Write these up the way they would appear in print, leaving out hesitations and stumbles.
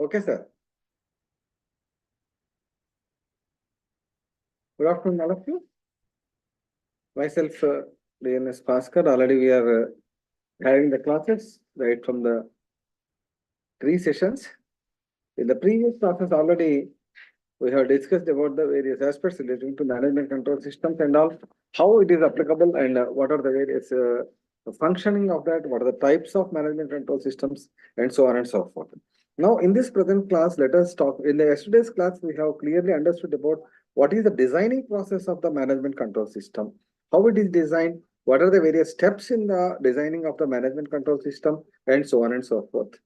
Okay, sir. Good afternoon, all of you. Myself, DNS Bhaskar. Already we are having the classes right from the 3 sessions. In the previous classes, already we have discussed about the various aspects relating to management control systems and all, how it is applicable and what are the various functioning of that, what are the types of management control systems, and so on and so forth. Now, in this present class, let us talk. In the yesterday's class, we have clearly understood about what is the designing process of the management control system, how it is designed, what are the various steps in the designing of the management control system, and so on and so forth.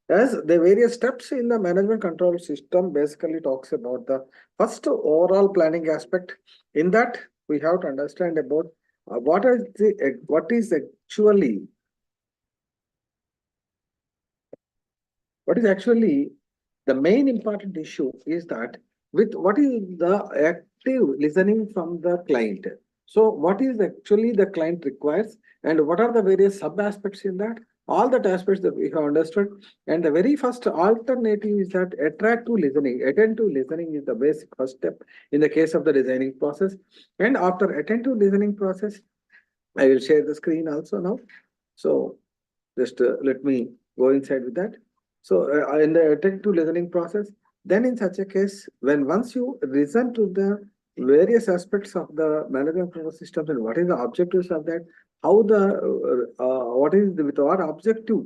As the various steps in the management control system basically talks about the first overall planning aspect. In that, we have to understand about what is actually the main important issue is that with what is the active listening from the client. So what is actually the client requires and what are the various sub aspects in that? All that aspects that we have understood. And the very first alternative is that attractive listening. Attentive listening is the basic first step in the case of the designing process. And after attentive listening process, I will share the screen also now. So just let me go inside with that. So in the attentive listening process, then in such a case, when once you listen to the various aspects of the management control systems and what is the objectives of that, how the what is the, with what objective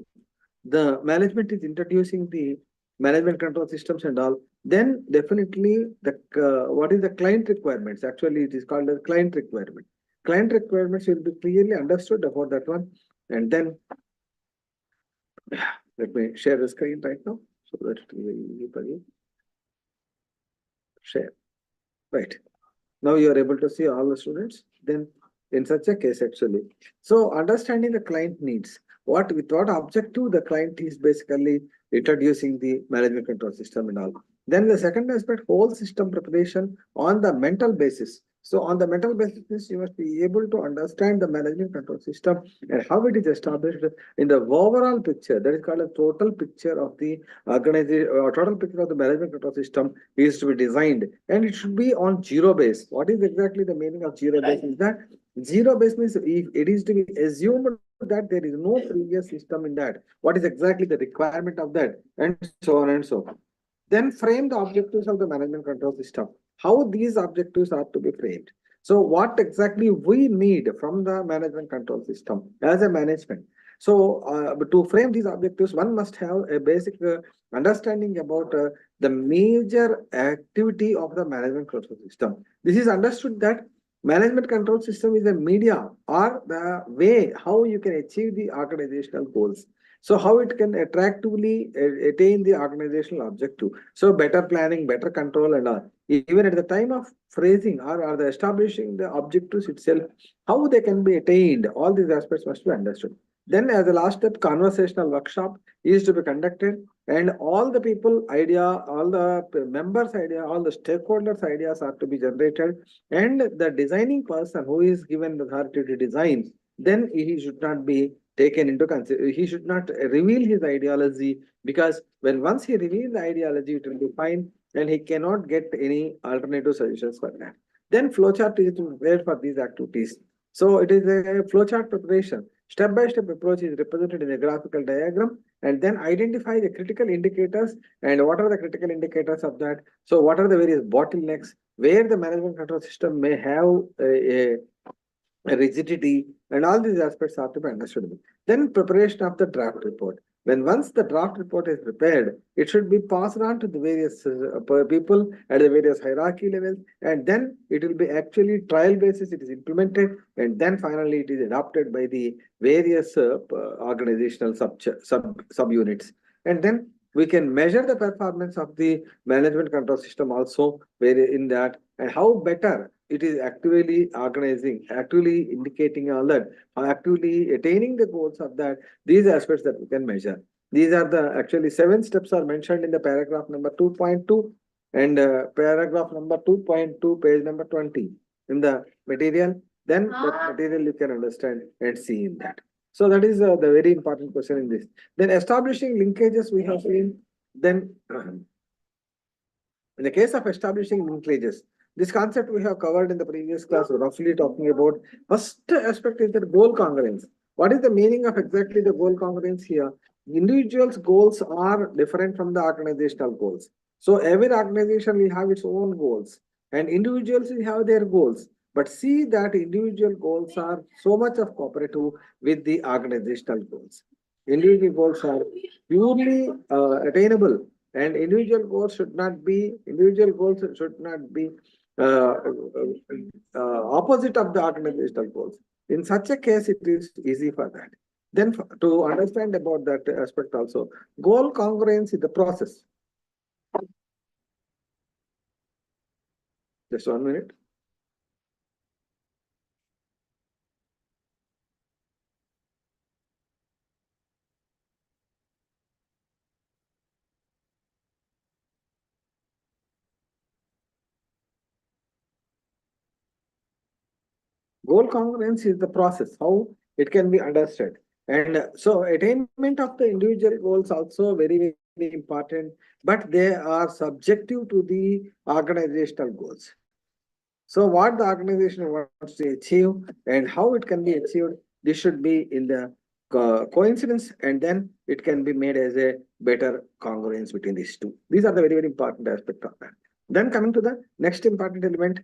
the management is introducing the management control systems and all, then definitely the what is the client requirements. Actually, it is called as client requirement. Client requirements will be clearly understood about that one, and then let me share the screen right now so that it will be easy for you. Share. Right. Now you are able to see all the students. Then in such a case, actually. So understanding the client needs. With what objective the client is basically introducing the management control system and all. Then the second aspect, whole system preparation on the mental basis. So on the mental basis, you must be able to understand the management control system and how it is established in the overall picture. That is called a total picture of the organization or total picture of the management control system is to be designed, and it should be on zero base. What is exactly the meaning of zero base? Is that zero base means if it is to be assumed that there is no previous system in that, what is exactly the requirement of that, and so on and so forth. Then frame the objectives of the management control system. How these objectives are to be framed. So what exactly we need from the management control system as a management. So to frame these objectives, one must have a basic understanding about the major activity of the management control system. This is understood that management control system is a media or the way how you can achieve the organizational goals. So how it can attractively attain the organizational objective. So better planning, better control and all. Even at the time of phrasing or the establishing the objectives itself, how they can be attained, all these aspects must be understood. Then as a last step, conversational workshop is to be conducted and all the people idea, all the members idea, all the stakeholders ideas are to be generated, and the designing person who is given the authority to design, then he should not be taken into consideration. He should not reveal his ideology, because when once he reveals the ideology, it will be fine and he cannot get any alternative solutions for that. Then flowchart is prepared for these activities. So it is a flowchart preparation. Step-by-step approach is represented in a graphical diagram, and then identify the critical indicators and what are the critical indicators of that. So what are the various bottlenecks where the management control system may have rigidity, and all these aspects are to be understood. Then preparation of the draft report. When once the draft report is prepared, it should be passed on to the various people at the various hierarchy levels, and then it will be actually trial basis. It is implemented, and then finally it is adopted by the various organizational subunits, and then we can measure the performance of the management control system also where in that, and how better it is actively organizing, actively indicating all that, actively attaining the goals of that, these aspects that we can measure. These are the actually 7 steps are mentioned in the paragraph number 2.2 and paragraph number 2.2, page number 20 in the material. Then that material you can understand and see in that. So that is the very important question in this. Then establishing linkages we have seen. Then in the case of establishing linkages, this concept we have covered in the previous class, roughly talking about first aspect is the goal congruence. What is the meaning of exactly the goal congruence here? Individuals' goals are different from the organizational goals. So every organization will have its own goals, and individuals will have their goals. But see that individual goals are so much of cooperative with the organizational goals. Individual goals are purely attainable, and individual goals should not be uh, opposite of the organizational goals. In such a case, it is easy for that. Then to understand about that aspect also, goal congruence is the process. Just 1 minute. Goal congruence is the process, how it can be understood. And so attainment of the individual goals also very, very important, but they are subjective to the organizational goals. So what the organization wants to achieve and how it can be achieved, this should be in the coincidence, and then it can be made as a better congruence between these two. These are the very, very important aspect of that. Then coming to the next important element,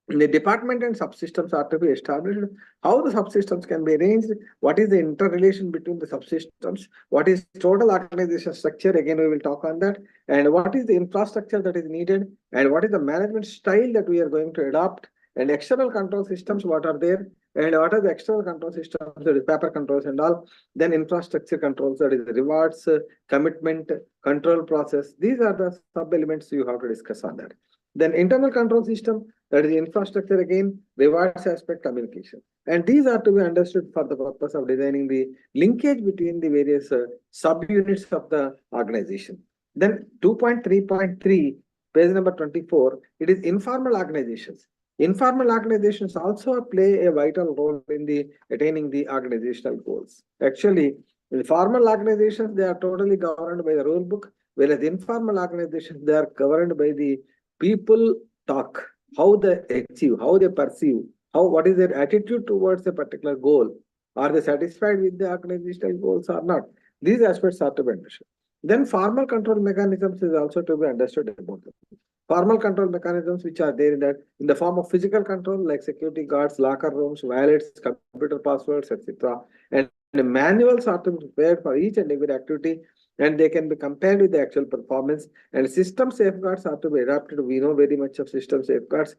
the department and subsystems are to be established. How the subsystems can be arranged, what is the interrelation between the subsystems, what is total organization structure, again we will talk on that, and what is the infrastructure that is needed, and what is the management style that we are going to adopt, and external control systems, what are there, and what are the external control systems, that is paper controls and all, then infrastructure controls, that is rewards, commitment, control process. These are the sub elements you have to discuss on that. Then internal control system, that is infrastructure, again, rewards aspect, communication. And these are to be understood for the purpose of designing the linkage between the various subunits of the organization. Then 2.3.3, page number 24, it is informal organizations. Informal organizations also play a vital role in the attaining the organizational goals. Actually, in formal organizations, they are totally governed by the rule book, whereas informal organizations, they are governed by the people talk, how they achieve, how they perceive, what is their attitude towards a particular goal. Are they satisfied with the organizational goals or not? These aspects are to be understood. Then formal control mechanisms is also to be understood about them. Formal control mechanisms which are there in the form of physical control like security guards, locker rooms, wallets, computer passwords, etc. And manuals are to be prepared for each and every activity, and they can be compared with the actual performance, and system safeguards are to be adapted. We know very much of system safeguards,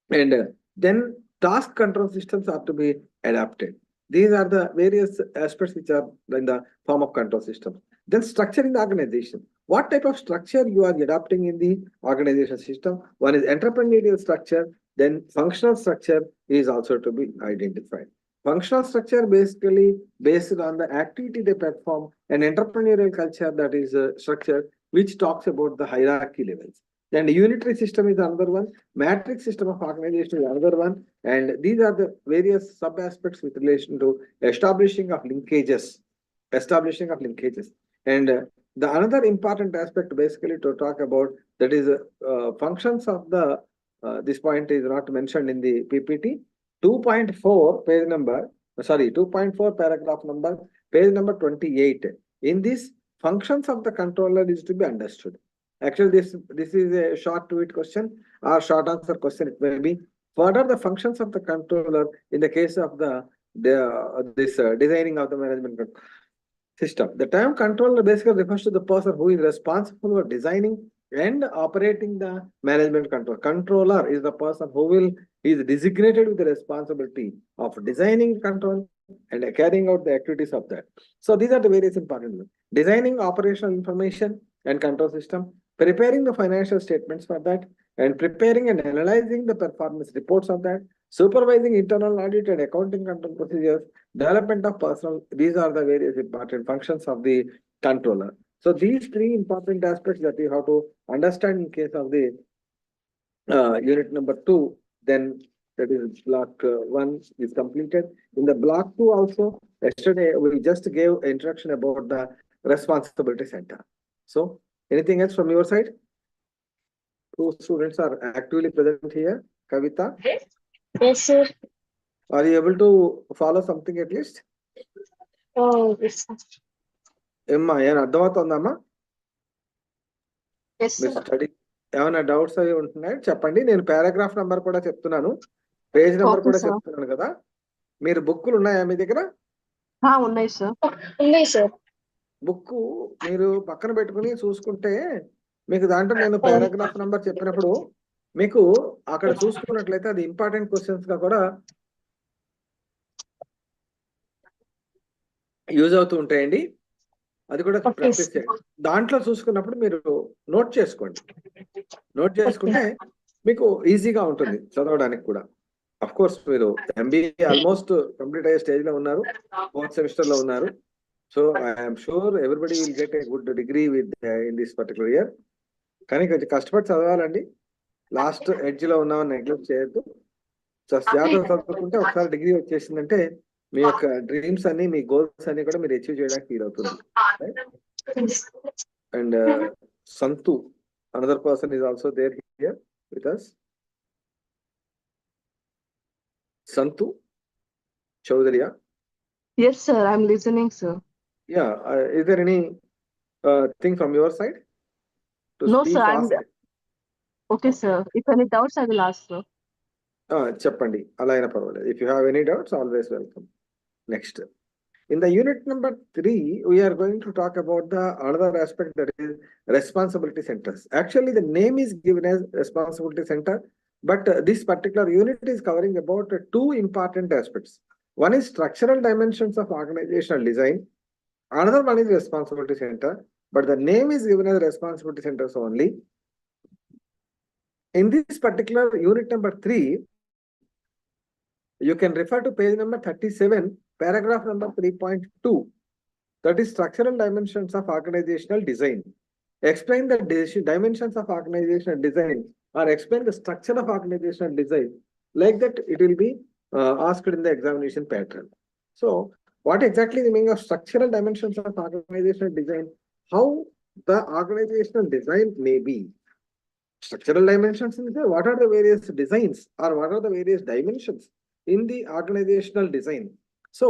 and then task control systems are to be adapted. These are the various aspects which are in the form of control systems. Then structuring the organization. What type of structure you are adopting in the organization system? One is entrepreneurial structure, then functional structure is also to be identified. Functional structure basically based on the activity they perform, and entrepreneurial culture, that is a structure which talks about the hierarchy levels. Then the unitary system is another one, matrix system of organization is another one, and these are the various sub aspects with relation to establishing of linkages, and the another important aspect basically to talk about, that is functions of the this point is not mentioned in the PPT. 2.4 page number, sorry, 2.4 paragraph number, page number 28. In this, functions of the controller is to be understood. Actually, this is a short tweet question or short answer question. It may be, what are the functions of the controller in the case of the designing of the management system? The term controller basically refers to the person who is responsible for designing and operating the management control. Controller is the person who is designated with the responsibility of designing control and carrying out the activities of that. So these are the various important ones. Designing operational information and control system, preparing the financial statements for that, and preparing and analyzing the performance reports of that, supervising internal audit and accounting control procedures, development of personnel. These are the various important functions of the controller. So these three important aspects that you have to understand in case of the unit number 2, then that is block 1 is completed. In the block 2 also, yesterday we just gave introduction about the responsibility center. So anything else from your side? Two students are actively present here. Kavita, Yes, sir. are you able to follow something at least? Oh, yes, sir. ఏమ్మా ఏమైనా అర్థమవుతుందమ్మా? Yes, మీరు sir. Study ఏమైనా doubts అవి ఉంటున్నాయి చెప్పండి. నేను paragraph number కూడా చెప్తున్నాను, పేజ్ నెంబర్ Okay, కూడా sir. చెప్తున్నాను కదా. మీరు బుక్కులు ఉన్నాయా మీ దగ్గర? ఉన్నాయి సార్. ఉన్నాయి సార్. బుక్ మీరు పక్కన పెట్టుకుని చూసుకుంటే మీకు దాంట్లో నేను పారాగ్రాఫ్ నెంబర్ చెప్పినప్పుడు మీకు అక్కడ చూసుకున్నట్లయితే అది ఇంపార్టెంట్ క్వశ్చన్స్ గా కూడా యూజ్ అవుతూ ఉంటాయండి. అది కూడా Okay, ప్రాక్టీస్ sir. చేయండి. దాంట్లో చూసుకున్నప్పుడు మీరు నోట్ చేసుకోండి. నోట్ చేసుకుంటే మీకు ఈజీగా ఉంటుంది చదవడానికి కూడా. అఫ్ కోర్స్ మీరు MBA ఆల్మోస్ట్ కంప్లీట్ అయ్యే స్టేజ్ లో ఉన్నారు, 4th సెమిస్టర్ లో ఉన్నారు. So I'm sure everybody will get a good degree with in this particular year. కానీ కొంచెం కష్టపడి చదవాలండి. లాస్ట్ ఎడ్జ్ లో ఉన్నామని నెగ్లెక్ట్ చేయొద్దు. జాగ్రత్త చదువుకుంటే ఒకసారి డిగ్రీ వచ్చేసిందంటే మీ యొక్క డ్రీమ్స్ అన్ని, మీ గోల్స్ అన్ని కూడా మీరు అచీవ్ చేయడానికి ఫీల్ అవుతుంది. And Santhu, another person is also there here with us. Santhu చౌదరియా? Yes, sir. I'm listening, sir. Yeah, is there any thing from your side to No, speak, sir. ask? Okay, sir. If any doubts, I will ask, sir. చెప్పండి, అలా అయినా పర్వాలేదు. If you have any doubts always welcome. Next, in the unit number 3 we are going to talk about the another aspect, that is responsibility centers. Actually the name is given as responsibility center, but this particular unit is covering about two important aspects. One is structural dimensions of organizational design, another one is responsibility center, but the name is given as responsibility centers only. In this particular unit number 3, you can refer to page number 37, paragraph number 3.2. That is structural dimensions of organizational design. Explain the dimensions of organizational design, or explain the structure of organizational design. Like that, it will be asked in the examination pattern. So, what exactly the meaning of structural dimensions of organizational design? How the organizational design may be. Structural dimensions in the, what are the various designs, or what are the various dimensions in the organizational design? So,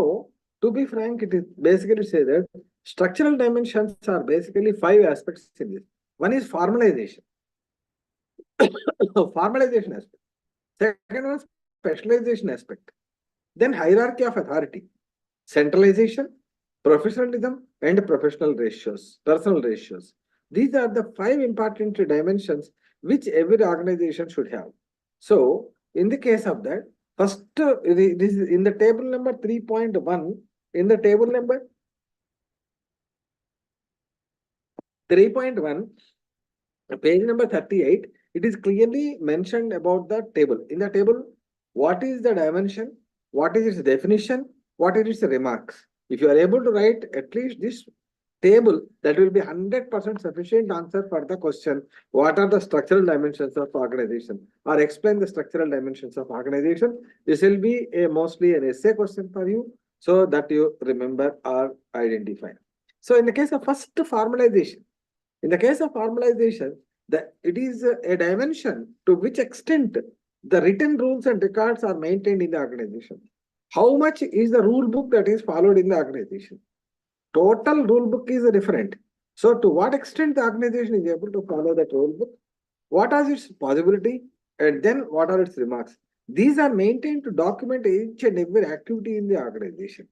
to be frank, it is basically say that structural dimensions are basically 5 aspects in this. One is formalization. Formalization aspect. Second one, specialization aspect. Then hierarchy of authority, centralization, professionalism, and professional ratios, personal ratios. These are the 5 important dimensions which every organization should have. So, in the case of that, first, this is in the table number 3.1, in the table number 3.1, page number 38, it is clearly mentioned about the table. In the table, what is the dimension, what is its definition, what is its remarks. If you are able to write at least this table, that will be 100% sufficient answer for the question, what are the structural dimensions of organization, or explain the structural dimensions of organization. This will be a mostly an essay question for you, so that you remember or identify. So in the case of first, formalization. In the case of formalization, it is a dimension to which extent the written rules and records are maintained in the organization. How much is the rule book that is followed in the organization? Total rule book is different. So to what extent the organization is able to follow that rule book? What are its possibility? And then what are its remarks? These are maintained to document each and every activity in the organization.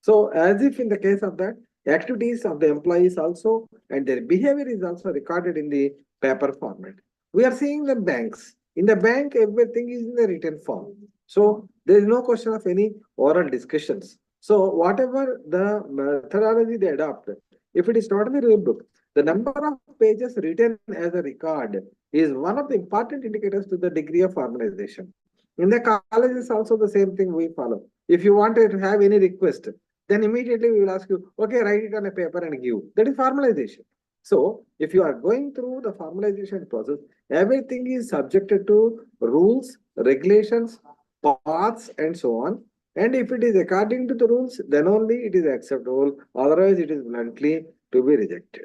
So as if in the case of that, activities of the employees also and their behavior is also recorded in the paper format. We are seeing the banks. In the bank, everything is in the written form. So there is no question of any oral discussions. So whatever the methodology they adopt, if it is not in the rule book, the number of pages written as a record is one of the important indicators to the degree of formalization. In the colleges also the same thing we follow. If you want to have any request, then immediately we will ask you, okay, write it on a paper and give. That is formalization. So if you are going through the formalization process, everything is subjected to rules, regulations, paths, and so on. And if it is according to the rules, then only it is acceptable. Otherwise, it is bluntly to be rejected.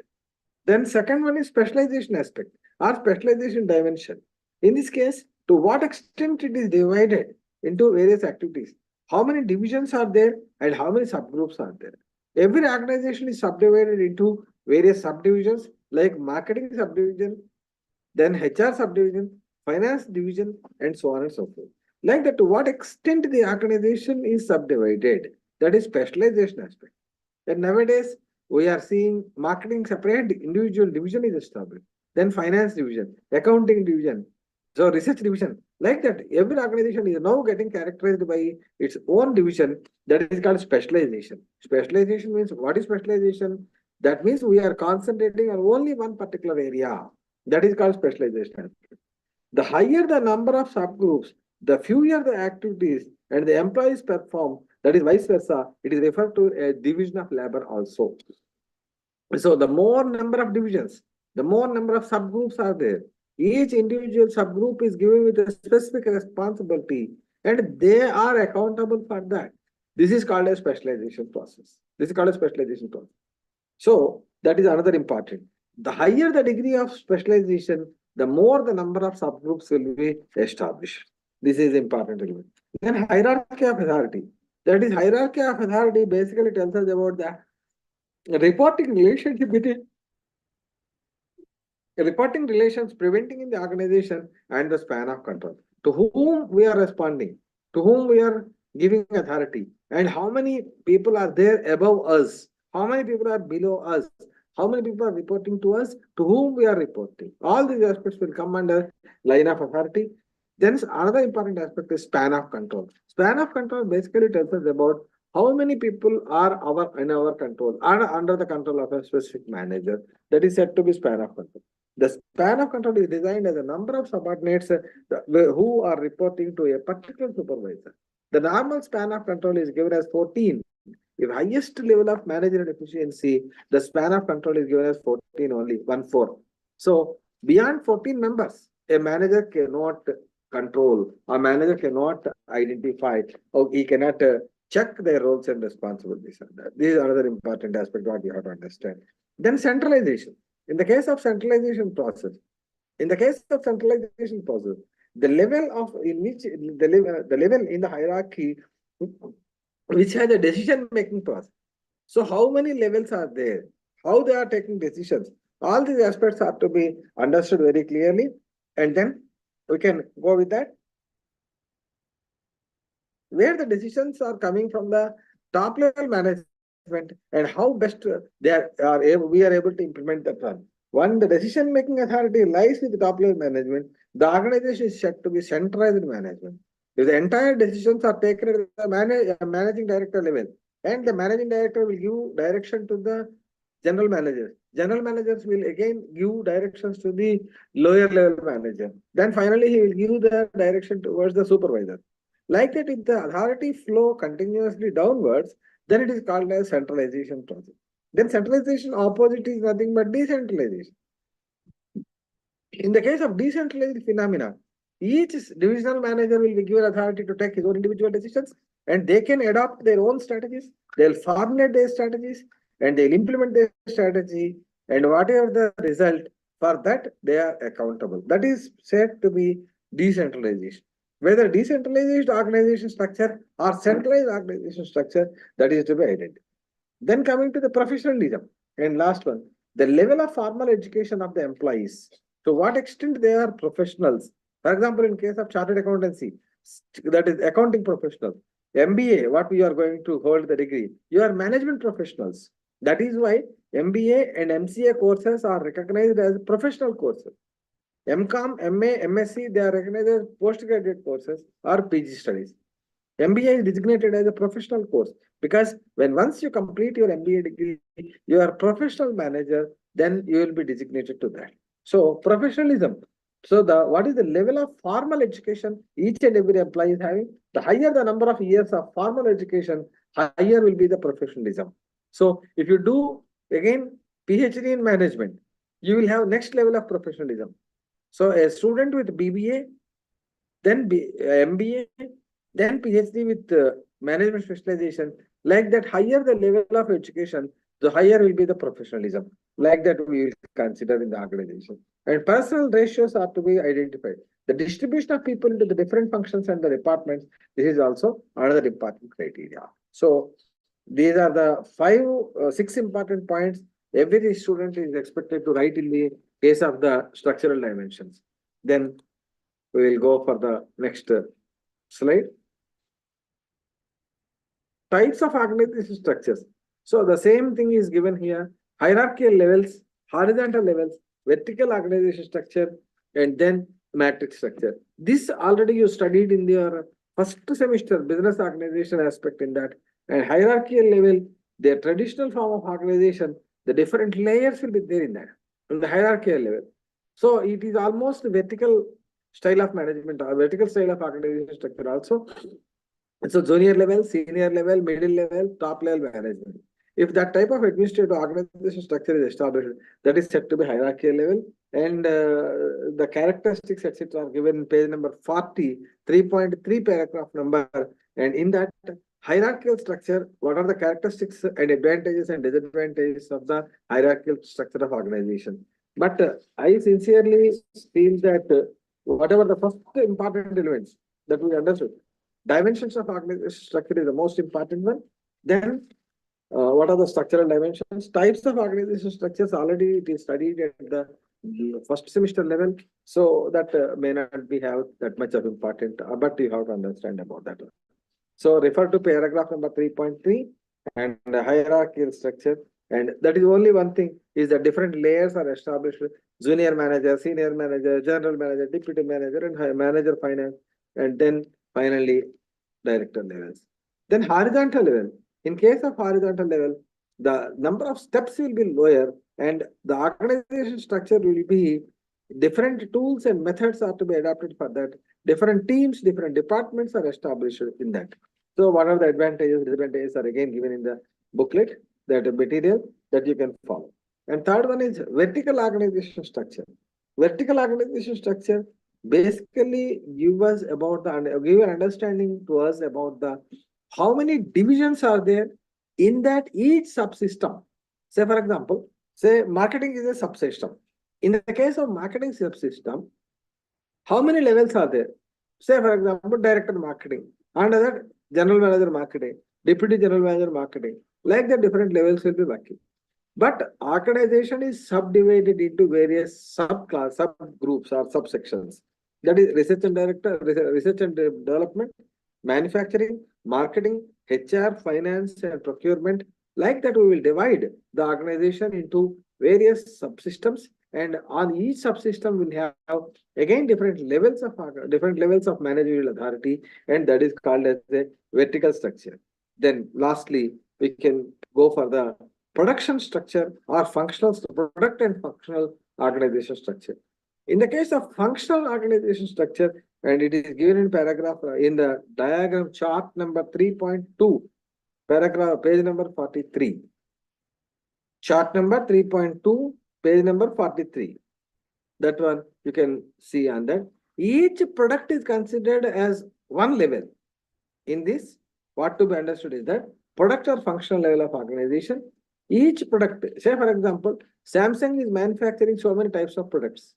Then second one is specialization aspect or specialization dimension. In this case, to what extent it is divided into various activities, how many divisions are there and how many subgroups are there. Every organization is subdivided into various subdivisions like marketing subdivision, then HR subdivision, finance division, and so on and so forth. Like that, to what extent the organization is subdivided, that is specialization aspect. And nowadays, we are seeing marketing separate individual division is established. Then finance division, accounting division, so research division. Like that, every organization is now getting characterized by its own division that is called specialization. Specialization means what is specialization? That means we are concentrating on only one particular area. That is called specialization. The higher the number of subgroups, the fewer the activities and the employees perform, that is vice versa, it is referred to a division of labor also. So the more number of divisions, the more number of subgroups are there. Each individual subgroup is given with a specific responsibility and they are accountable for that. This is called a specialization process. This is called a specialization process. So that is another important. The higher the degree of specialization, the more the number of subgroups will be established. This is important element. Then hierarchy of authority. That is hierarchy of authority basically tells us about the reporting relationship between reporting relations preventing in the organization and the span of control. To whom we are responding, to whom we are giving authority, and how many people are there above us, how many people are below us, how many people are reporting to us, to whom we are reporting. All these aspects will come under line of authority. Then another important aspect is span of control. Span of control basically tells us about how many people are in our control, are under the control of a specific manager. That is said to be span of control. The span of control is designed as a number of subordinates who are reporting to a particular supervisor. The normal span of control is given as 14. If highest level of managerial efficiency, the span of control is given as 14 only, 1-4. So beyond 14 members, a manager cannot control, a manager cannot identify, or he cannot check their roles and responsibilities. This is another important aspect what you have to understand. Then centralization. In the case of centralization process, the level of in which the level in the hierarchy which has a decision making process. So how many levels are there? How they are taking decisions? All these aspects are to be understood very clearly, and then we can go with that. Where the decisions are coming from the top level management and how best we are able to implement that one. When the decision making authority lies with the top level management, the organization is said to be centralized management. If the entire decisions are taken at the managing director level, and the managing director will give direction to the general managers. General managers will again give directions to the lower level manager. Then finally, he will give the direction towards the supervisor. Like that, if the authority flow continuously downwards, then it is called as centralization process. Then centralization opposite is nothing but decentralization. In the case of decentralized phenomena, each divisional manager will be given authority to take his own individual decisions, and they can adopt their own strategies. They'll formulate their strategies and they'll implement their strategy, and whatever the result, for that they are accountable. That is said to be decentralization. Whether decentralized organization structure or centralized organization structure, that is to be identified. Then coming to the professionalism, and last one, the level of formal education of the employees. To what extent they are professionals. For example, in case of chartered accountancy, that is accounting professional. MBA, what we are going to hold the degree, you are management professionals. That is why MBA and MCA courses are recognized as professional courses. MCOM, MA, MSc, they are recognized as postgraduate courses or PG studies. MBA is designated as a professional course because once you complete your MBA degree, you are a professional manager, then you will be designated to that. So professionalism. So what is the level of formal education each and every employee is having? The higher the number of years of formal education, higher will be the professionalism. So if you do again PhD in management, you will have next level of professionalism. So a student with BBA, then MBA, then PhD with management specialization, like that higher the level of education, the higher will be the professionalism. Like that, we will consider in the organization. And personal ratios are to be identified. The distribution of people into the different functions and the departments, this is also another important criteria. So these are the six important points every student is expected to write in the case of the structural dimensions. Then we will go for the next slide. Types of organization structures. So the same thing is given here. Hierarchical levels, horizontal levels, vertical organization structure, and then matrix structure. This already you studied in your first semester business organization aspect in that. And hierarchical level, the traditional form of organization, the different layers will be there in that, in the hierarchical level. So it is almost vertical style of management or vertical style of organization structure also. So junior level, senior level, middle level, top level management. If that type of administrative organization structure is established, that is said to be hierarchical level, and the characteristics etc. are given in page number 40, 3.3 paragraph number, and in that hierarchical structure, what are the characteristics and advantages and disadvantages of the hierarchical structure of organization? But I sincerely feel that whatever the first important elements that we understood, dimensions of organization structure is the most important one. Then, what are the structural dimensions? Types of organization structures already it is studied at the first semester level, so that may not be have that much of important, but you have to understand about that. So refer to paragraph number 3.3 and the hierarchical structure. And that is only one thing is that different layers are established: junior manager, senior manager, general manager, deputy manager, and manager finance, and then finally director levels. Then horizontal level. In case of horizontal level, the number of steps will be lower and the organization structure will be different tools and methods are to be adapted for that. Different teams, different departments are established in that. So what are the advantages, disadvantages are again given in the booklet, that material that you can follow. And third one is vertical organization structure. Vertical organization structure basically give us about the give an understanding to us about the how many divisions are there in that each subsystem. Say for example, say marketing is a subsystem. In the case of marketing subsystem, how many levels are there? Say for example, director marketing, under that general manager marketing, deputy general manager marketing, like the different levels will be working. But organization is subdivided into various subclass, subgroups or subsections. That is research and director, research and development, manufacturing, marketing, HR, finance, and procurement. Like that, we will divide the organization into various subsystems, and on each subsystem will have again different levels of managerial authority, and that is called as a vertical structure. Then, lastly, we can go for the production structure or functional product and functional organization structure. In the case of functional organization structure, and it is given in paragraph in the diagram chart number 3.2, paragraph page number 43. Chart number 3.2, page number 43. That one you can see on that. Each product is considered as one level. In this, what to be understood is that product or functional level of organization. Each product, say for example, Samsung is manufacturing so many types of products.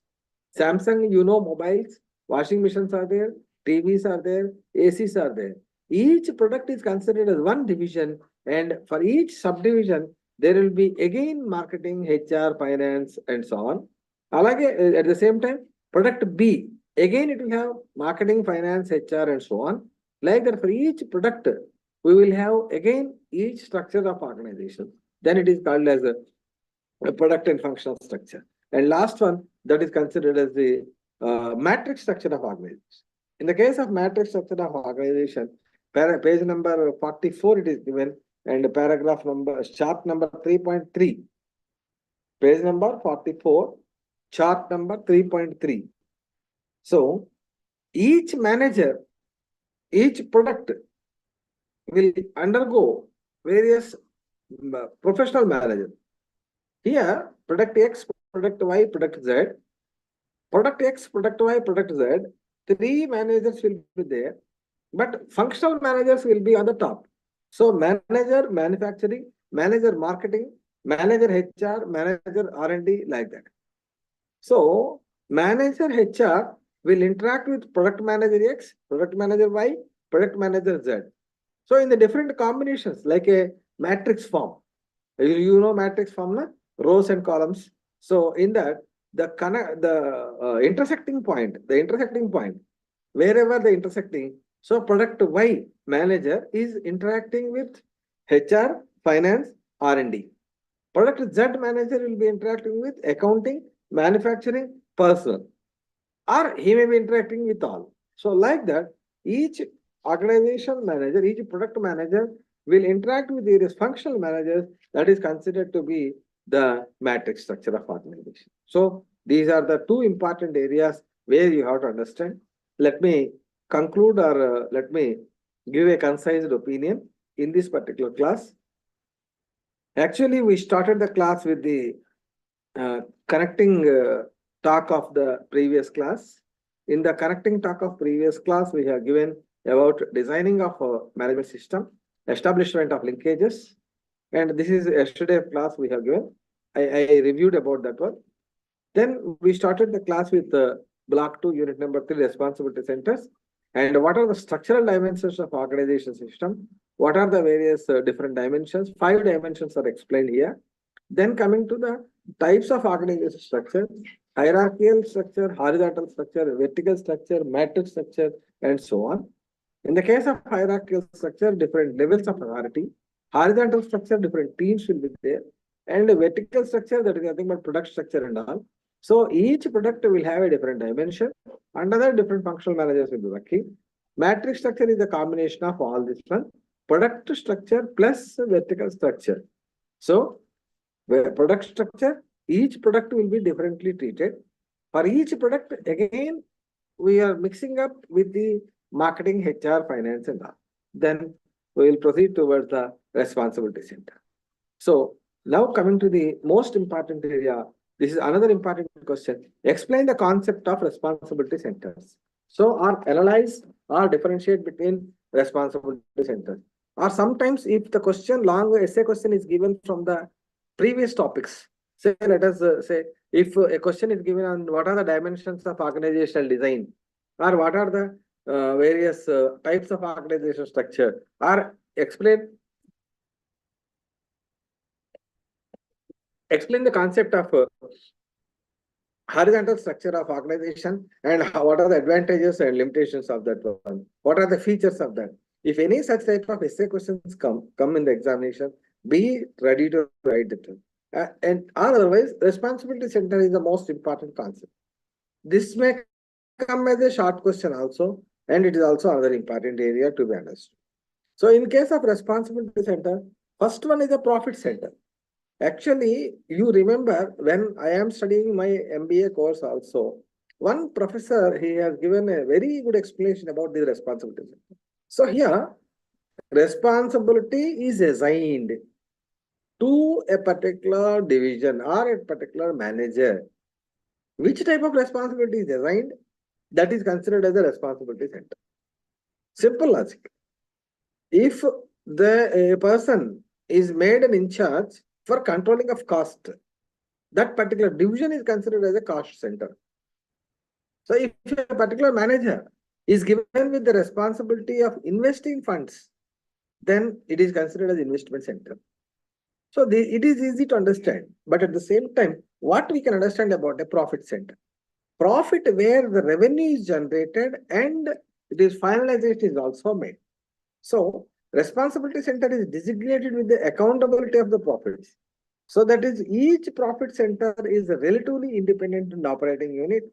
Samsung, mobiles, washing machines are there, TVs are there, ACs are there. Each product is considered as one division, and for each subdivision, there will be again marketing, HR, finance, and so on. At the same time, product B, again it will have marketing, finance, HR, and so on. Like that, for each product, we will have again each structure of organization. Then it is called as a product and functional structure. And last one, that is considered as the matrix structure of organization. In the case of matrix structure of organization, page number 44 it is given, and paragraph number, chart number 3.3. Page number 44, chart number 3.3. So, each manager, each product will undergo various professional managers. Here, product X, product Y, product Z. Product X, product Y, product Z. 3 managers will be there, but functional managers will be on the top. So, manager manufacturing, manager marketing, manager HR, manager R&D, like that. So manager HR will interact with product manager X, product manager Y, product manager Z. So in the different combinations, like a matrix form, you know matrix form, na? Rows and columns. So in that, the intersecting point, wherever the intersecting, so product Y manager is interacting with HR, finance, R&D. Product Z manager will be interacting with accounting, manufacturing, person, or he may be interacting with all. So like that, each organization manager, each product manager will interact with various functional managers. That is considered to be the matrix structure of organization. So these are the two important areas where you have to understand. Let me conclude, or let me give a concise opinion in this particular class. Actually, we started the class with the connecting talk of the previous class. In the connecting talk of previous class, we have given about designing of a management system, establishment of linkages, and this is yesterday class we have given. I reviewed about that one. Then we started the class with block 2, unit number 3, responsibility centers. And what are the structural dimensions of organization system? What are the various different dimensions? 5 dimensions are explained here. Then coming to the types of organization structure, hierarchical structure, horizontal structure, vertical structure, matrix structure, and so on. In the case of hierarchical structure, different levels of authority. Horizontal structure, different teams will be there. And vertical structure, that is nothing but product structure and all. So each product will have a different dimension. Under that, different functional managers will be working. Matrix structure is a combination of all this one. Product structure plus vertical structure. So where product structure, each product will be differently treated. For each product, again, we are mixing up with the marketing, HR, finance, and all. Then we will proceed towards the responsibility center. So now coming to the most important area, this is another important question. Explain the concept of responsibility centers. So, or analyze or differentiate between responsibility centers. Or sometimes if the question, long essay question is given from the previous topics, say let us say if a question is given on what are the dimensions of organizational design, or what are the various types of organizational structure, or explain the concept of horizontal structure of organization and what are the advantages and limitations of that one. What are the features of that? If any such type of essay questions come in the examination, be ready to write it. And otherwise, responsibility center is the most important concept. This may come as a short question also, and it is also another important area to be understood. So in case of responsibility center, first one is a profit center. Actually, you remember when I am studying my MBA course also, one professor, he has given a very good explanation about the responsibility. So here, responsibility is assigned to a particular division or a particular manager. Which type of responsibility is assigned? That is considered as a responsibility center. Simple logic. If the person is made an in charge for controlling of cost, that particular division is considered as a cost center. So if a particular manager is given with the responsibility of investing funds, then it is considered as investment center. So it is easy to understand, but at the same time, what we can understand about a profit center? Profit where the revenue is generated and it is finalized is also made. So responsibility center is designated with the accountability of the profits. So that is each profit center is a relatively independent and operating unit,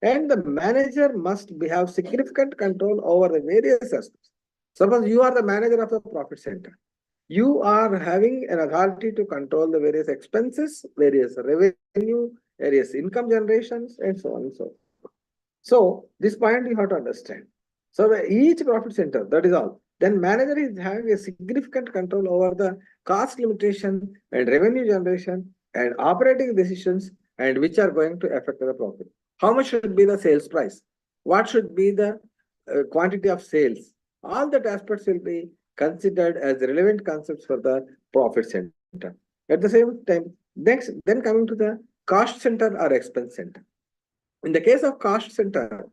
and the manager must have significant control over the various aspects. Suppose you are the manager of the profit center. You are having an authority to control the various expenses, various revenue, various income generations, and so on and so forth. So this point you have to understand. So each profit center, that is all. Then manager is having a significant control over the cost limitation and revenue generation and operating decisions, and which are going to affect the profit. How much should be the sales price? What should be the quantity of sales? All that aspects will be considered as relevant concepts for the profit center. At the same time, next, then coming to the cost center or expense center. In the case of cost center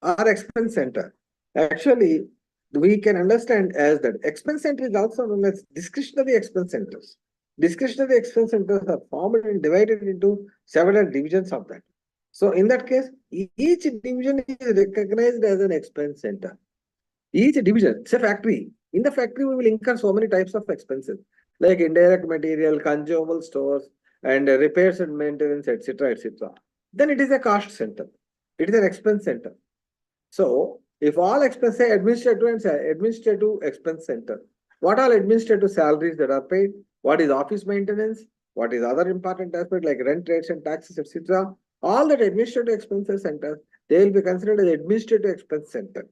or expense center, actually, we can understand as that expense center is also known as discretionary expense centers. Discretionary expense centers are formed and divided into several divisions of that. So in that case, each division is recognized as an expense center. Each division, it's a factory. In the factory, we will incur so many types of expenses like indirect material, consumable stores, and repairs and maintenance, etc., etc. Then it is a cost center. It is an expense center. So, if all expense, say administrative and administrative expense center, what all administrative salaries that are paid, what is office maintenance, what is other important aspect like rent rates and taxes, etc. All that administrative expenses center, they will be considered as administrative expense center.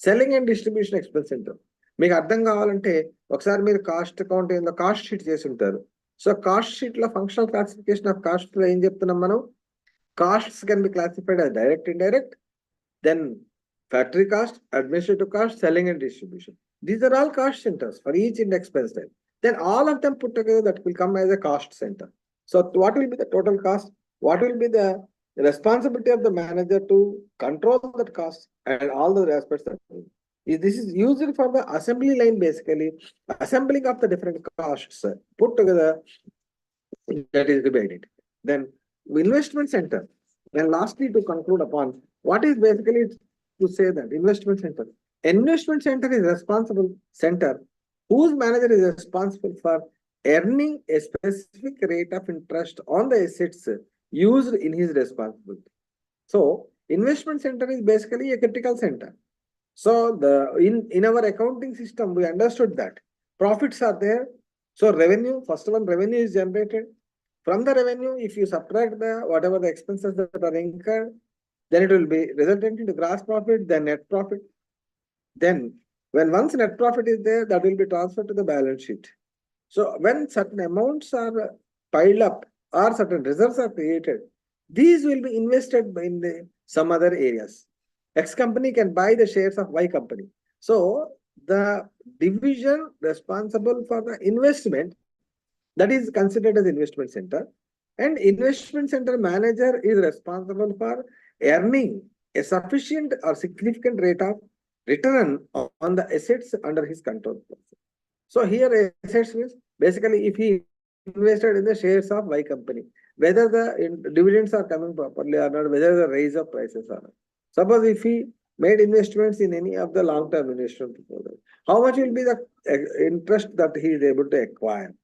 Selling and distribution expense అంటారు. మీకు అర్థం కావాలంటే ఒకసారి మీరు cost accounting లో cost sheet చేసి ఉంటారు. So cost sheet లో ఫంక్షనల్ క్లాసిఫికేషన్ ఆఫ్ కాస్ట్ లో ఏం చెప్తున్నాం మనం? Costs can be classified as direct, indirect, then factory cost, administrative cost, selling and distribution. These are all cost centers for each in expense type. Then all of them put together that will come as a cost center. So what will be the total cost? What will be the responsibility of the manager to control that cost and all the aspects that this is used for the assembly line, basically assembling of the different costs put together, that is divided. Then investment center. Then lastly, to conclude upon, what is basically to say that investment center. Investment center is responsible center whose manager is responsible for earning a specific rate of interest on the assets used in his responsibility. So investment center is basically a critical center. So in our accounting system, we understood that profits are there. So revenue, first one, revenue is generated. From the revenue, if you subtract the whatever the expenses that are incurred, then it will be resultant into gross profit, then net profit. Then when once net profit is there, that will be transferred to the balance sheet. So when certain amounts are piled up or certain reserves are created, these will be invested in some other areas. X company can buy the shares of Y company. So the division responsible for the investment, that is considered as investment center, and investment center manager is responsible for earning a sufficient or significant rate of return on the assets under his control. So here assets means basically if he invested in the shares of Y company, whether the dividends are coming properly or not, whether the raise of prices are not. Suppose if he made investments in any of the long-term investment portfolio, how much will be the interest that he is able to acquire?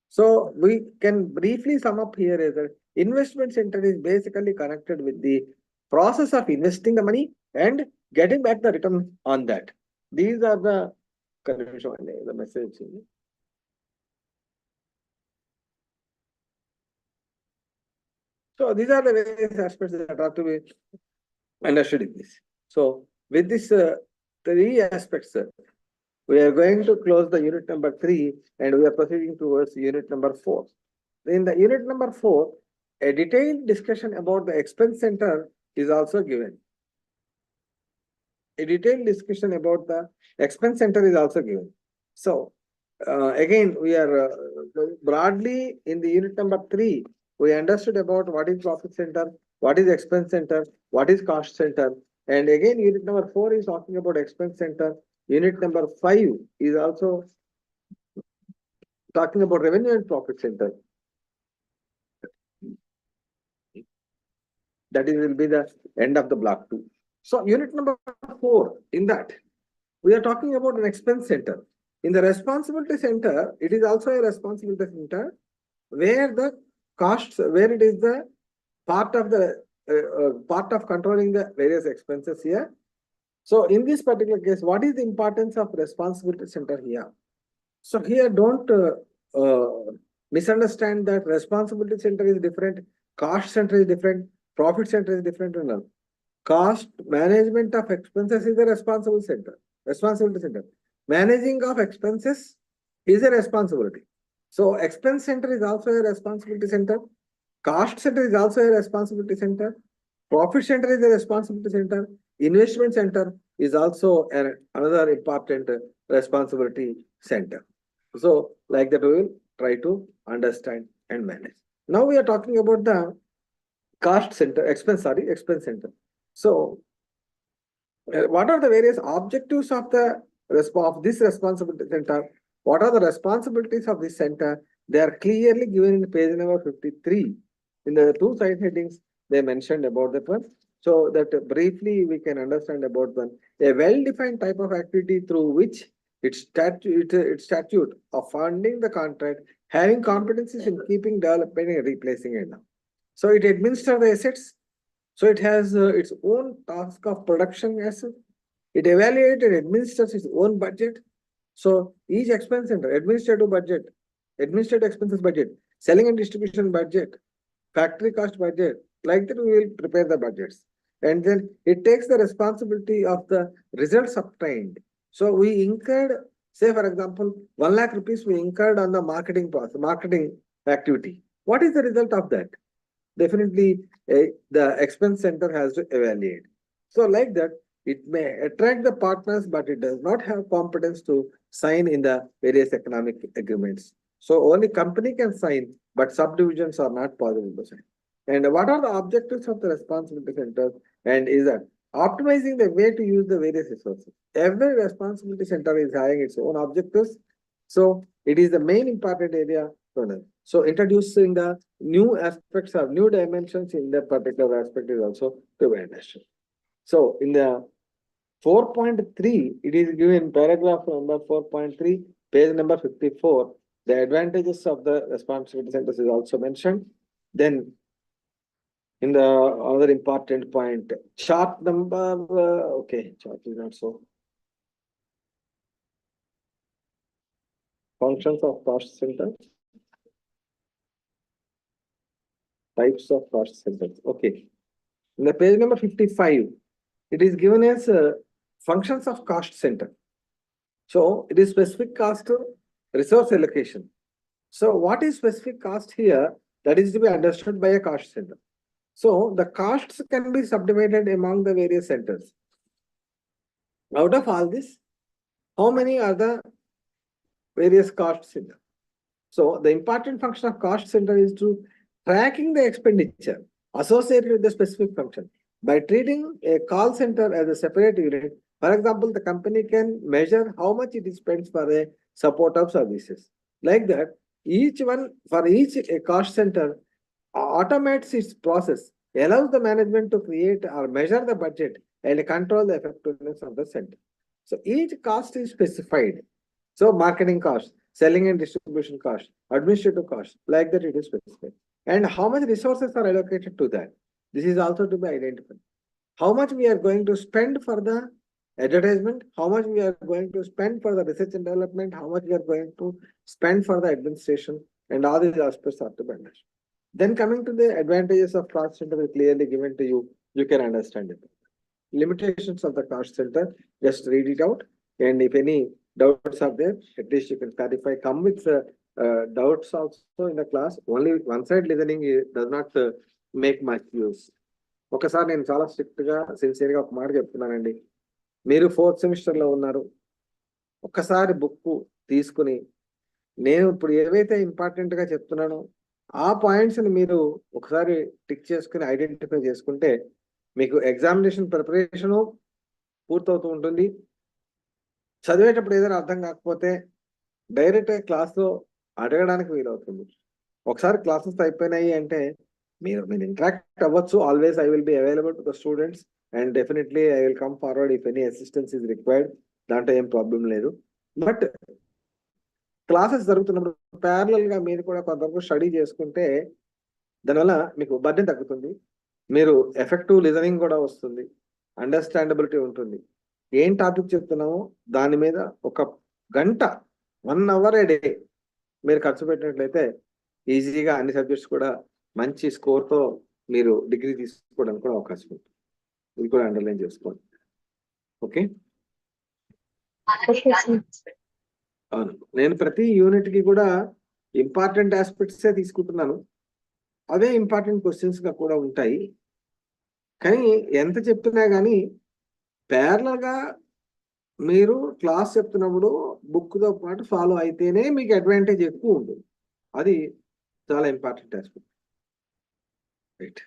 So we can briefly sum up here as that investment center is basically connected with the process of investing the money and getting back the return on that. These are the message. So these are the various aspects that are to be understood in this. So with this three aspects, we are going to close the unit number 3 and we are proceeding towards unit number 4. In the unit number 4, a detailed discussion about the expense center is also given. A detailed discussion about the expense center is also given. So again, we are broadly in the unit number 3, we understood about what is profit center, what is expense center, what is cost center. And again, unit number 4 is talking about expense center. Unit number 5 is also talking about revenue and profit center. That is will be the end of the block 2. So unit number 4, in that we are talking about an expense center. In the responsibility center, it is also a responsibility center where the costs, where it is the part of the part of controlling the various expenses here. So in this particular case, what is the importance of responsibility center here? So here don't misunderstand that responsibility center is different, cost center is different, profit center is different and all. Cost management of expenses is a responsibility center. Managing of expenses is a responsibility. So expense center is also a responsibility center. Cost center is also a responsibility center. Profit center is a responsibility center. Investment center is also another important responsibility center. So like that we will try to understand and manage. Now we are talking about the expense center. So what are the various objectives of this responsibility center? What are the responsibilities of this center? They are clearly given in page number 53. In the two side headings, they mentioned about that one. So that briefly we can understand about one. A well-defined type of activity through which its statute of funding the contract, having competencies in keeping, developing, and replacing it. So it administers the assets. So it has its own task of production asset. It evaluates and administers its own budget. So each expense center, administrative expenses budget, selling and distribution budget, factory cost budget, like that we will prepare the budgets. And then it takes the responsibility of the results obtained. So we incurred, say for example, 1 lakh rupees we incurred on the marketing activity. What is the result of that? Definitely the expense center has to evaluate. So like that, it may attract the partners, but it does not have competence to sign in the various economic agreements. So only company can sign, but subdivisions are not possible to sign. And what are the objectives of the responsibility center? And is that optimizing the way to use the various resources. Every responsibility center is having its own objectives. So it is the main important area for them. So introducing the new aspects or new dimensions in that particular aspect is also to be understood. So in the 4.3, it is given paragraph number 4.3, page number 54. The advantages of the responsibility centers is also mentioned. Then in the other important point, chart number, okay, chart is not so. Functions of cost centers. Types of cost centers. Okay. In the page number 55, it is given as functions of cost center. So it is specific cost resource allocation. So what is specific cost here? That is to be understood by a cost center. So the costs can be subdivided among the various centers. Out of all this, how many are the various cost center? So the important function of cost center is to tracking the expenditure associated with the specific function. By treating a call center as a separate unit, for example, the company can measure how much it spends for a support of services. Like that, each cost center automates its process, allows the management to create or measure the budget and control the effectiveness of the center. So each cost is specified. So marketing cost, selling and distribution cost, administrative cost, like that it is specified. And how much resources are allocated to that? This is also to be identified. How much we are going to spend for the advertisement, how much we are going to spend for the research and development, how much we are going to spend for the administration, and all these aspects are to be understood. Then coming to the advantages of cost center is clearly given to you, you can understand it. Limitations of the cost center, just read it out, and if any doubts are there, at least you can clarify. Come with doubts also in the class. Only one side listening does not make much use. ఒకసారి నేను చాలా strict గా sincere గా ఒక మాట చెప్తున్నానండి. మీరు 4th semester లో ఉన్నారు. ఒక్కసారి బుక్ తీసుకుని నేను ఇప్పుడు ఏవైతే ఇంపార్టెంట్ గా చెప్తున్నానో ఆ పాయింట్స్ ని మీరు ఒకసారి టిక్ చేసుకుని ఐడెంటిఫై చేసుకుంటే మీకు ఎగ్జామినేషన్ ప్రిపరేషన్ పూర్తవుతూ ఉంటుంది. చదివేటప్పుడు ఏదైనా అర్థం కాకపోతే డైరెక్ట్ క్లాస్ లో అడగడానికి వీలవుతుంది. ఒకసారి క్లాసెస్ అయిపోయినాయి అంటే మీరు ఇంటరాక్ట్ అవ్వచ్చు. Always I will be available to the students and definitely I will come forward if any assistance is required. దాంట్లో ఏం ప్రాబ్లం లేదు. బట్ క్లాసెస్ జరుగుతున్నప్పుడు ప్యారలల్ గా మీరు కూడా కొంతవరకు స్టడీ చేసుకుంటే దానివల్ల మీకు బర్డెన్ తగ్గుతుంది. మీరు ఎఫెక్టివ్ లిజనింగ్ కూడా వస్తుంది, అండర్స్టాండబిలిటీ ఉంటుంది. ఏం టాపిక్ చెప్తున్నామో దాని మీద ఒక గంట 1 hour a day మీరు ఖర్చు పెట్టినట్లయితే ఈజీగా అన్ని సబ్జెక్ట్స్ కూడా మంచి స్కోర్తో మీరు డిగ్రీ తీసుకోవడానికి కూడా అవకాశం ఉంటుంది. ఇది కూడా అండర్లైన్ చేసుకోండి. ఓకే, అవును. నేను ప్రతి యూనిట్ కి కూడా ఇంపార్టెంట్ ఆస్పెక్ట్సే తీసుకుంటున్నాను. అవే ఇంపార్టెంట్ క్వశ్చన్స్ గా కూడా ఉంటాయి. కానీ ఎంత చెప్పినా కానీ ప్యారలల్ గా మీరు క్లాస్ చెప్తున్నప్పుడు బుక్ తో పాటు ఫాలో అయితేనే మీకు అడ్వాంటేజ్ ఎక్కువ ఉంటుంది. అది చాలా important aspect. Right.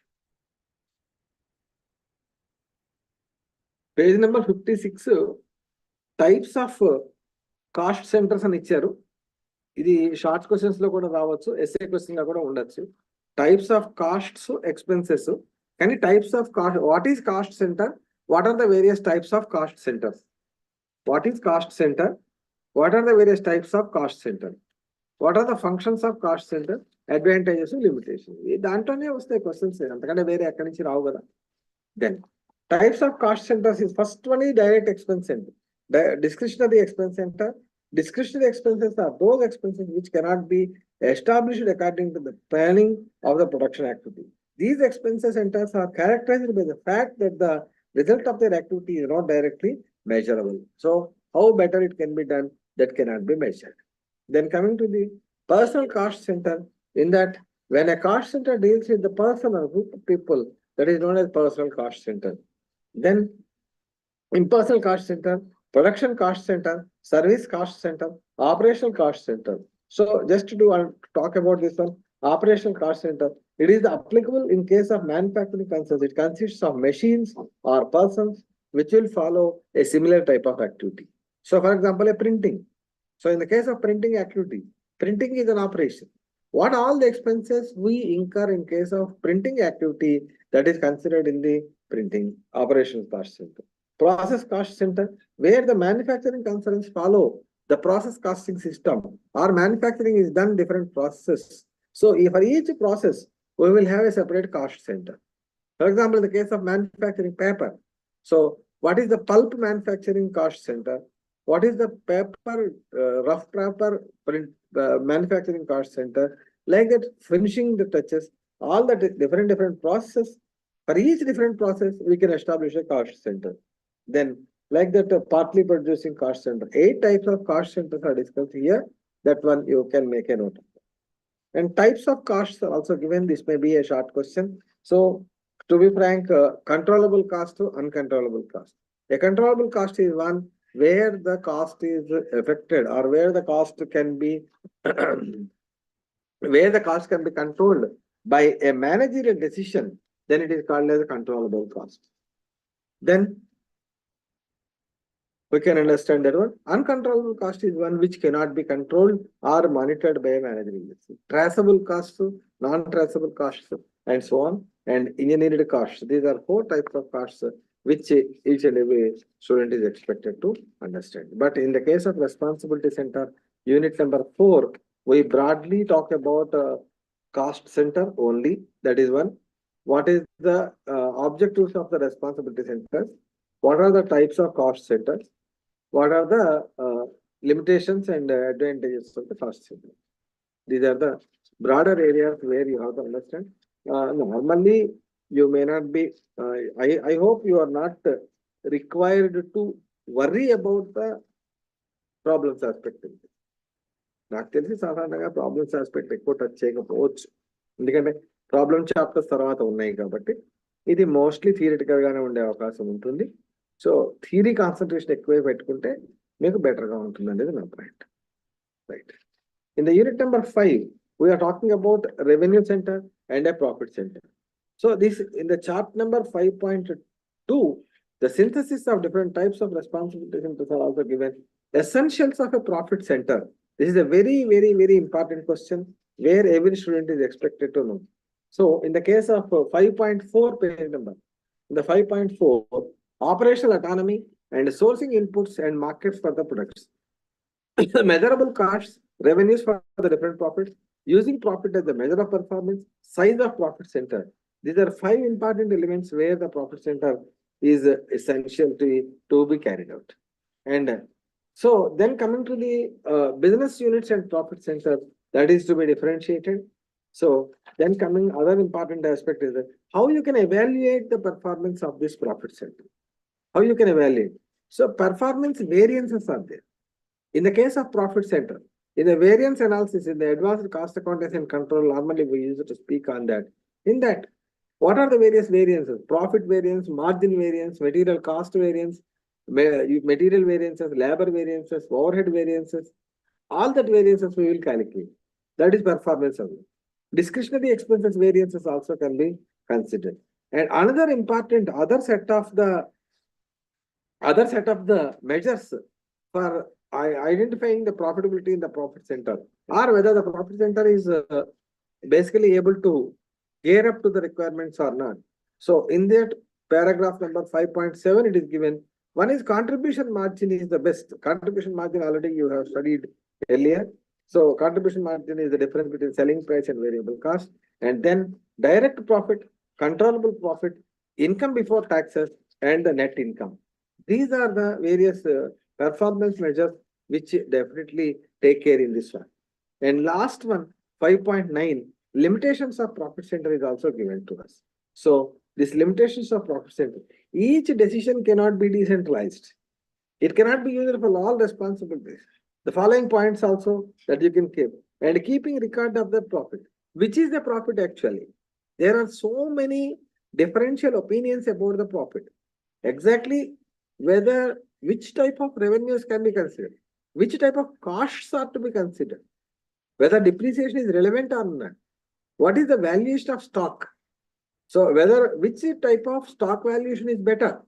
Page number 56 types of cost centres అని ఇచ్చారు. ఇది షార్ట్ క్వశ్చన్స్ లో కూడా రావచ్చు, ఎస్ఏ క్వశ్చన్ గా కూడా ఉండొచ్చు. Types of costs, expenses. కానీ types of cost, what is cost centre, what are the various types of cost centres, what is cost centre, what are the various types of cost centre, what are the functions of cost centre, advantages, limitation. దాంట్లోనే వస్తాయి questions, అంతకంటే వేరే ఎక్కడి నుంచి రావు కదా. Then types of cost centers is first one is direct expense center. Discretionary expense center. Discretionary expenses are those expenses which cannot be established according to the planning of the production activity. These expenses centers are characterized by the fact that the result of their activity is not directly measurable. So how better it can be done, that cannot be measured. Then coming to the personal cost center, in that when a cost center deals with the person or group of people, that is known as personal cost center. Then impersonal cost center, production cost center, service cost center, operational cost center. So just to talk about this one, operational cost center, it is applicable in case of manufacturing concerns. It consists of machines or persons which will follow a similar type of activity. So for example, a printing. So in the case of printing activity, printing is an operation. What all the expenses we incur in case of printing activity, that is considered in the printing operations cost center. Process cost center, where the manufacturing concerns follow the process costing system, or manufacturing is done different processes. So for each process, we will have a separate cost center. For example, in the case of manufacturing paper, so what is the pulp manufacturing cost center? What is the paper, rough paper print manufacturing cost center? Like that, finishing the touches, all the different processes. For each different process, we can establish a cost center. Then, like that, partly producing cost center. 8 types of cost centers are discussed here. That one you can make a note of. And types of costs are also given. This may be a short question. So, to be frank, controllable cost to uncontrollable cost. A controllable cost is one where the cost is affected, or where the cost can be where the cost can be controlled by a managerial decision, then it is called as a controllable cost. Then we can understand that one. Uncontrollable cost is one which cannot be controlled or monitored by a managerial decision. Traceable costs, non-traceable costs, and so on, and engineered costs. These are 4 types of costs which each and every student is expected to understand. But in the case of responsibility center, unit number 4, we broadly talk about cost center only. That is one. What is the objectives of the responsibility centers? What are the types of cost centers? What are the limitations and advantages of the cost center? These are the broader areas where you have to understand. Normally, you may not be, I hope you are not required to worry about the problems aspect. నాకు తెలిసి సాధారణంగా problems aspect ఎక్కువ touch చేయకపోవచ్చు, ఎందుకంటే problem chapters తర్వాత ఉన్నాయి కాబట్టి ఇది మోస్ట్లీ థియరిటికల్ గానే ఉండే అవకాశం ఉంటుంది. సో థియరీ కాన్సన్ట్రేషన్ ఎక్కువ పెట్టుకుంటే మీకు బెటర్ గా ఉంటుంది అనేది నా point. Right. In the unit number 5 we are talking about revenue center and a profit center. So this in the chart number 5.2, the synthesis of different types of responsibility centers are also given. Essentials of a profit center. This is a very important question where every student is expected to know. So in the case of 5.4 page number, in the 5.4, operational autonomy and sourcing inputs and markets for the products. Measurable costs, revenues for the different profits, using profit as the measure of performance, size of profit center. These are 5 important elements where the profit center is essential to be carried out. And so then coming to the business units and profit center, that is to be differentiated. So then coming other important aspect is that how you can evaluate the performance of this profit center. How you can evaluate? So performance variances are there. In the case of profit center, in the variance analysis, in the advanced cost accounting and control, normally we use it to speak on that. In that, what are the various variances? Profit variance, margin variance, material cost variance, material variances, labor variances, overhead variances, all that variances we will calculate. That is performance only. Discretionary expenses variances also can be considered. And another important other set of the measures for identifying the profitability in the profit center, or whether the profit center is basically able to gear up to the requirements or not. So in that paragraph number 5.7, it is given. One is contribution margin is the best. Contribution margin already you have studied earlier. So contribution margin is the difference between selling price and variable cost. And then direct profit, controllable profit, income before taxes, and the net income. These are the various performance measures which definitely take care in this one. And last one, 5.9, limitations of profit center is also given to us. So these limitations of profit center, each decision cannot be decentralized. It cannot be used for all responsibilities. The following points also that you can keep. And keeping record of the profit. Which is the profit actually? There are so many differential opinions about the profit. Exactly whether which type of revenues can be considered, which type of costs are to be considered, whether depreciation is relevant or not, what is the valuation of stock. So whether which type of stock valuation is better,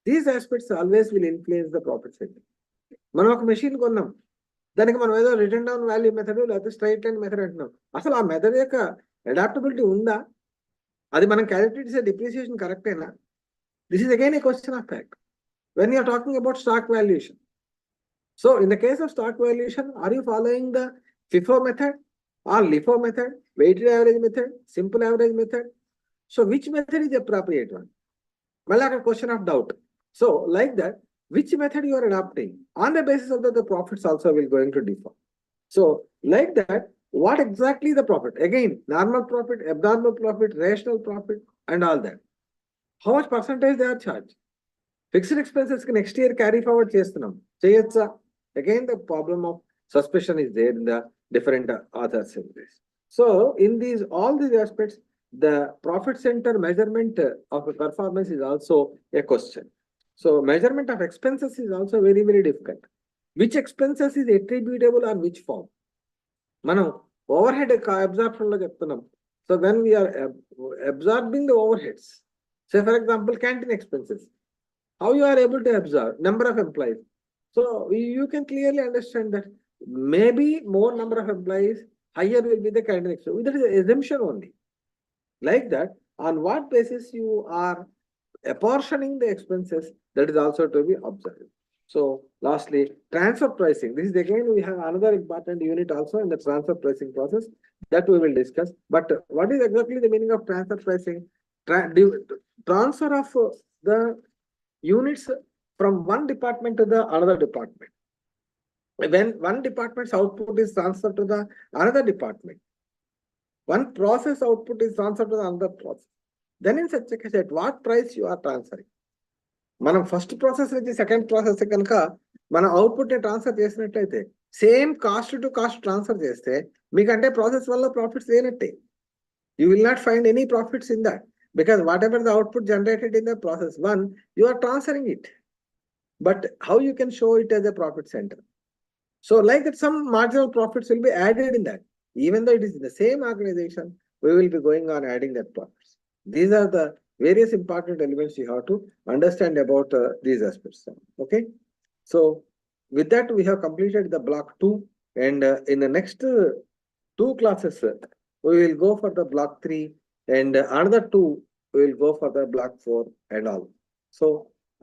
these aspects always will influence the profit center. మనం ఒక machine కొన్నాం, దానికి మనం ఏదో return down value method లేకపోతే straight line method అంటున్నాం. అసలు ఆ మెథడ్ యొక్క అడాప్టబిలిటీ ఉందా? అది మనం క్యాలిక్యులేట్ చేసే డిప్రిసియేషన్ కరెక్టేనా? This is again A question of fact when you are talking about stock valuation. So in the case of stock valuation, are you following the FIFO method or LIFO method, weighted average method, simple average method? So which method is the appropriate one? Well, like a question of doubt. So like that, which method you are adopting, on the basis of that, the profits also will going to differ. So like that, what exactly the profit? Again, normal profit, abnormal profit, rational profit, and all that. How much percentage they are charged? Fixed expenses next year carry forward చేస్తున్నాం, చేయొచ్చా? Again, the problem of suspicion is there in the different authors in this. So in all these aspects, the profit center measurement of a performance is also a question. So measurement of expenses is also very, very difficult. Which expenses is attributable on which form? మనం overhead absorption లో చెప్తున్నాం. So when we are absorbing the overheads, say for example canteen expenses, how you are able to absorb number of employees. So you can clearly understand that maybe more number of employees, higher will be the canteen expense. That is an assumption only. Like that, on what basis you are apportioning the expenses, that is also to be observed. So lastly, transfer pricing. This is again, we have another important unit also in the transfer pricing process that we will discuss. But what is exactly the meaning of transfer pricing? Transfer of the units from one department to the another department. When one department's output is transferred to the another department, one process output is transferred to the another process, then in such a case, at what price you are transferring? మనం first process నుంచి second process కనుక మన output ని transfer చేసినట్లయితే, same cost to cost transfer చేస్తే మీకంటే process వల్ల profits లేనట్టే. You will not find any profits in that, because whatever the output generated in the process one, you are transferring it. But how you can show it as a profit center? So like that, some marginal profits will be added in that. Even though it is in the same organization, we will be going on adding that profits. These are the various important elements you have to understand about these aspects. Okay. So with that, we have completed the block 2, and in the next 2 classes, we will go for the block 3, and another 2, we will go for the block 4 and all. So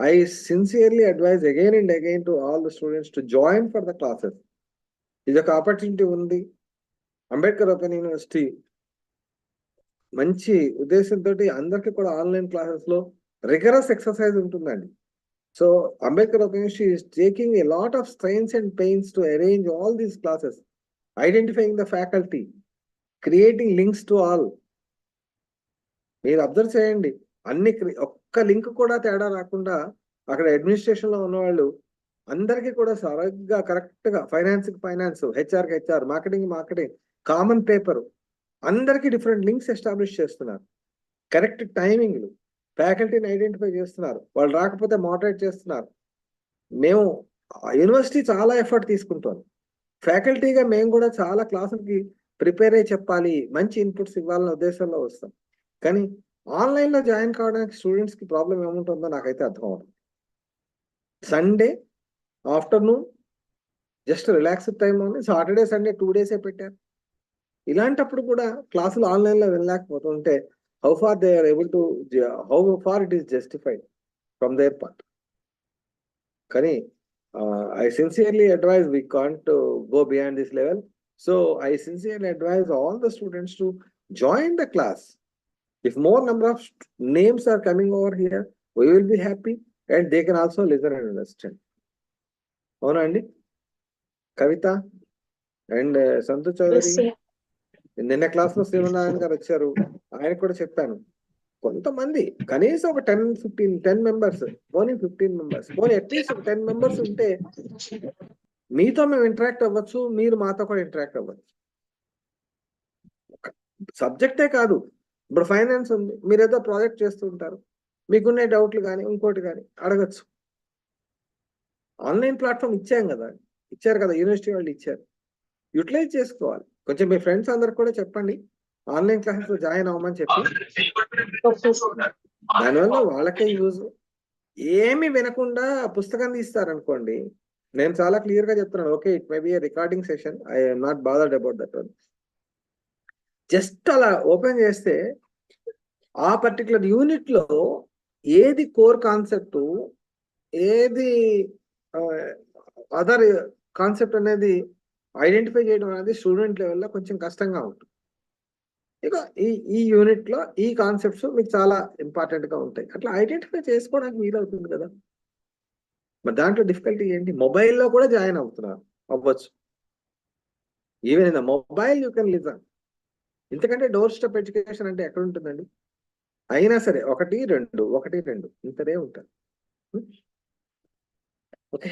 I sincerely advise again and again to all the students to join for the classes. Is a opportunity undi. Ambedkar Open University మంచి ఉద్దేశంతో అందరికీ కూడా online classes లో rigorous exercise ఉంటుందండి. So Ambedkar open university is taking a lot of strains and pains to arrange all these classes, identifying the faculty, creating links to all. మీరు observe చేయండి, అన్ని ఒక్క లింక్ కూడా తేడా రాకుండా అక్కడ అడ్మినిస్ట్రేషన్ లో ఉన్నవాళ్ళు అందరికీ కూడా సరిగ్గా కరెక్ట్ గా ఫైనాన్స్ కి ఫైనాన్స్, హెచ్ఆర్ కి HR, marketing marketing, common paper, అందరికీ డిఫరెంట్ లింక్స్ ఎస్టాబ్లిష్ చేస్తున్నారు. కరెక్ట్ టైమింగ్లు, ఫ్యాకల్టీని ఐడెంటిఫై చేస్తున్నారు. వాళ్ళు రాకపోతే మోడరేట్ చేస్తున్నారు. మేము యూనివర్సిటీ చాలా ఎఫర్ట్ తీసుకుంటాం. ఫ్యాకల్టీగా మేము కూడా చాలా క్లాసులకి ప్రిపేర్ అయ్యి చెప్పాలి, మంచి ఇన్పుట్స్ ఇవ్వాలనే ఉద్దేశంలో వస్తాం. కానీ ఆన్లైన్లో జాయిన్ కావడానికి స్టూడెంట్స్కి ప్రాబ్లం ఏముంటుందో నాకైతే అర్థం అవుతుంది. Sunday afternoon just relaxed time ఉంది, సాటర్డే సండే 2 days పెట్టారు. ఇలాంటప్పుడు కూడా క్లాసులు ఆన్లైన్లో వెళ్ళలేకపోతుంటే how far they are able to, how far it is justified from their part. కానీ I sincerely advise we can't go beyond this level. So I sincerely advise all the students to join the class. If more number of names are coming over here, we will be happy and they can also listen and understand. అవునా అండి కవిత and Santosh Chowdary? నిన్న class లో శ్రీనారాయణ గారు వచ్చారు, ఆయన కూడా చెప్పాను, కొంతమంది కనీసం ఒక 10 members, పోనీ 15 members, పోనీ అట్లీస్ట్ ఒక 10 members ఉంటే మీతో మేము ఇంటరాక్ట్ అవ్వచ్చు, మీరు మాతో కూడా ఇంటరాక్ట్ అవ్వచ్చు. సబ్జెక్టే కాదు, ఇప్పుడు ఫైనాన్స్ ఉంది, మీరు ఏదో ప్రాజెక్ట్ చేస్తుంటారు, మీకున్న డౌట్లు కానీ ఇంకోటి కానీ అడగచ్చు. ఆన్లైన్ ప్లాట్ఫామ్ ఇచ్చారు కదా, యూనివర్సిటీ వాళ్ళు ఇచ్చారు, యూటిలైజ్ చేసుకోవాలి. కొంచెం మీ ఫ్రెండ్స్ అందరికి కూడా చెప్పండి ఆన్లైన్ క్లాసెస్ లో జాయిన్ అవ్వమని చెప్పి. దానివల్ల వాళ్ళకే యూజ్. ఏమి వినకుండా పుస్తకం తీస్తారనుకోండి, నేను చాలా క్లియర్ గా చెప్తున్నాను, okay it may be recording session, I'm not bothered about that one. Just అలా ఓపెన్ చేస్తే ఆ పర్టికులర్ యూనిట్ లో ఏది కోర్ కాన్సెప్ట్, ఏది అదర్ కాన్సెప్ట్ అనేది ఐడెంటిఫై చేయడం అనేది స్టూడెంట్ లెవెల్లో కొంచెం కష్టంగా ఉంటుంది. ఇక ఈ యూనిట్ లో ఈ కాన్సెప్ట్స్ మీకు చాలా ఇంపార్టెంట్ గా ఉంటాయి, అట్లా ఐడెంటిఫై చేసుకోవడానికి వీలవుతుంది కదా. మరి దాంట్లో డిఫికల్టీ ఏంటి? మొబైల్లో కూడా జాయిన్ అవ్వచ్చు. Even in the mobile you can listen. ఎందుకంటే డోర్ స్టెప్ ఎడ్యుకేషన్ అంటే ఎక్కడ ఉంటుందండి? అయినా సరే 1-2 ఇంతనే ఉంటారు. Okay,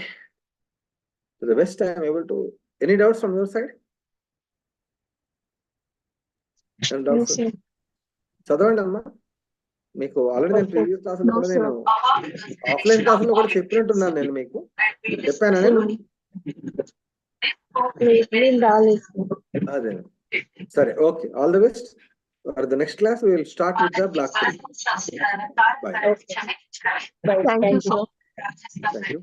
to the best I am able to. Any doubts from your side? చదవండి అమ్మా. మీకు ఆల్రెడీ నేను ప్రీవియస్ క్లాసులో కూడా నేను ఆఫ్లైన్ క్లాసులో కూడా చెప్పినట్టున్నాను, నేను మీకు చెప్పానా నేను? అదే సరే, okay, all the best. For the next class we will start with the block 3. Bye. Thank you, sir. Thank you.